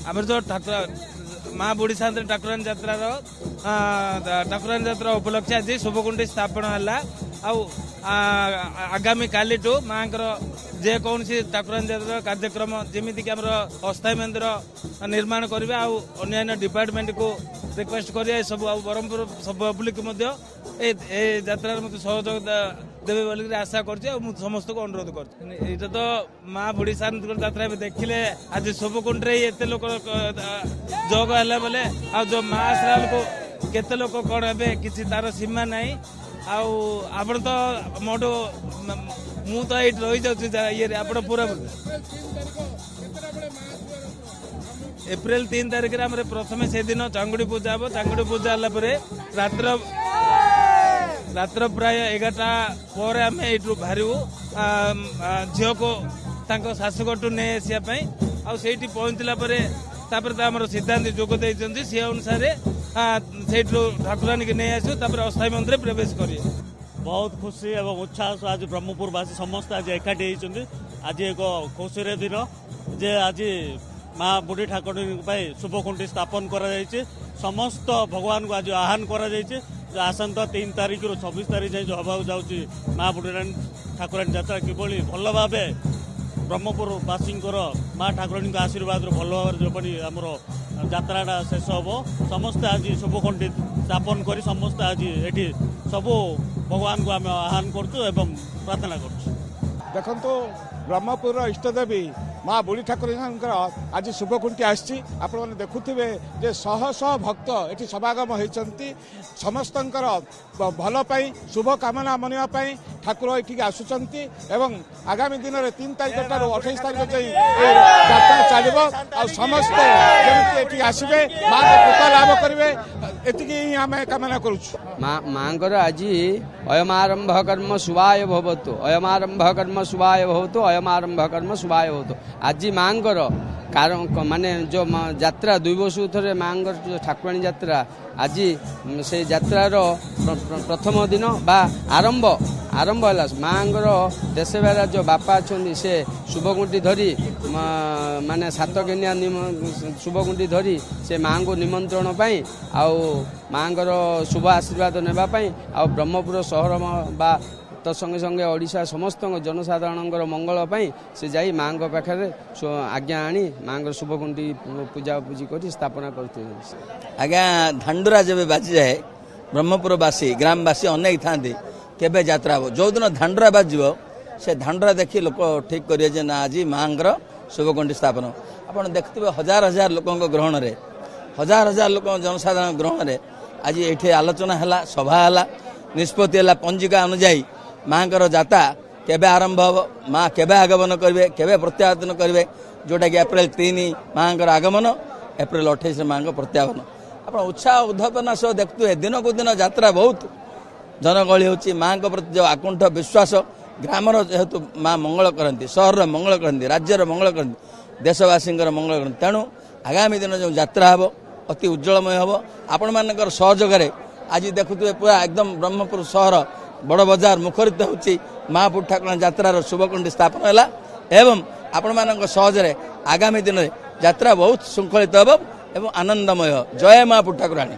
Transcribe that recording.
आम जो माँ बुढ़ी सांद्री ठाकुराणी यात्रा उपलक्ष्य आज शुभकुंडी स्थापन है आगामी काली माँ जेकोसी ठाकुराणी यात्रा कार्यक्रम जमीक अस्थायी मंदिर निर्माण करेंगे अन्य डिपार्टमेंट को रिक्वेस्ट करेंगे सब ब्रह्मपुर सब पब्लिक यात्रा मत सहयोग देवे बोल आशा कर समस्त को अनुरोध कर तो माँ बुढ़ी सांद्री यात्रा देखिले आज शुभकुंड एत लोक जोग है बोले जो माँ आसला को केते लोक कौन हे कि तार सीमा नहीं आप तो मोटू मु तो ये रही जाए आप पूरा एप्रिल 3 तारिख प्रथम से दिन चांगुड़ी पूजा हम चांगुड़ी पूजा है रात्र प्राय 11टा पर आम ये बाहर झील को शाशुघर नहीं आसापी से पहुंचला आम सिद्धांत जोग देते सी अनुसार से ठाकुराणी की नहीं आसू अस्थायी मंदिर प्रवेश करिए। बहुत खुशी एवं उत्साह आज ब्रह्मपुरवासी समस्त आज एकाठी होती आज एक खुशी दिन जे आज माँ बुढ़ी ठाकुराणी शुभकुंडी स्थापन कर समस्त भगवान को आज आह्वान कर आसंता 3 तारिख रु 26 तारिख जाए जो हवा जाऊँगी माँ बुढ़ी ठाकुराणी यात्रा किभली भल भाव ब्रह्मपुरवासी माँ ठाकुराणी आशीर्वाद भल भाव जो आमर यात्राटा शेष हम समस्ते आज शुभकुंडी स्थापन कर समस्ते आज ये सबू भगवान को आम आह्वान करूँ प्रार्थना देखो ब्रह्मपुर इष्टदेवी माँ बुढ़ी ठाकुराणी आज शुभकुंडी आसी आपने देखुवे जे शह शह भक्त ये समागम होती समस्त भल शुभ कामना मनवाई ठाकुर ये आसुंच आगामी दिन में 3 तारिख ठार 28 तारिख जाए यात्रा चलो समस्ते जमी आसवे माँ कृपा लाभ करेंगे ये आम कामना माँ आज अयमारंभ कर्म शुभाय भवतु अयमारंभ कर्म शुभाय भवतु अयमारंभ कर्म शुभाय भवतु आज माँ माने जो यात्रा 2 वर्ष थे माँ ठाकुराणी यात्रा आज से यात्रार प्रथम दिन बा आरंभ आरंभ है माँ देश बेला जो बापा अच्छा से शुभकुंडी धरी माने 7 केनिया शुभकुंडी धरी से माँ को निमंत्रण पाई माँ शुभ आशीर्वाद नेबापाई ब्रह्मपुर सहर बा तो संगे संगे ओडिशा समस्त जनसाधारण मंगल से जाई माँ पाखे आज्ञा आनी माँ शुभकुंडी पूजा पूजी कर स्थापना करते आज्ञा धांडुरा जब बाजी जाए ब्रह्मपुरवासी ग्रामवासी अनेक था केबे यात्रा हो जो दिन धांडुरा बाजब से धांडुरा देखी लोक ठीक करेंगे ना आज माँ शुभकुंडी स्थापन आप देखते हजार हजार लोक ग्रहण में हजार हजार लोक जनसाधारण ग्रहण में आज ये आलोचना है सभा है निष्पत्ति है पंजिका अनुजाई माँ जात्रा केबे आरंभ हम माँ केबे आगमन करेंगे केबे प्रत्यावर्तन करेंगे जोटा कि एप्रिल 3 माँ आगमन एप्रिल 28 माँ प्रत्यावर्तन आप उत्साह उद्दीपना सह देखते दिन को दिन यात्रा बहुत जनगहली होची माँ प्रति जो आकुंठ विश्वास ग्रामर जेहेतु माँ मंगल करती सहर मंगल करती राज्यर मंगल करती देशवासी मंगल करती तेणु आगामी दिन जो यात्रा हम अति उज्जवलमय हम आपण मान सहयोगे आज देखुए पूरा एकदम ब्रह्मपुर सहर बड़ बजार मुखरित होची माँ बुढ़ी ठाकुराणी यात्रार शुभकुंडी स्थापन है एवं आपण मान सहजरे आगामी दिन में यात्रा बहुत श्रृंखलित हम एवं आनंदमय जय माँ बुढ़ी ठाकुराणी।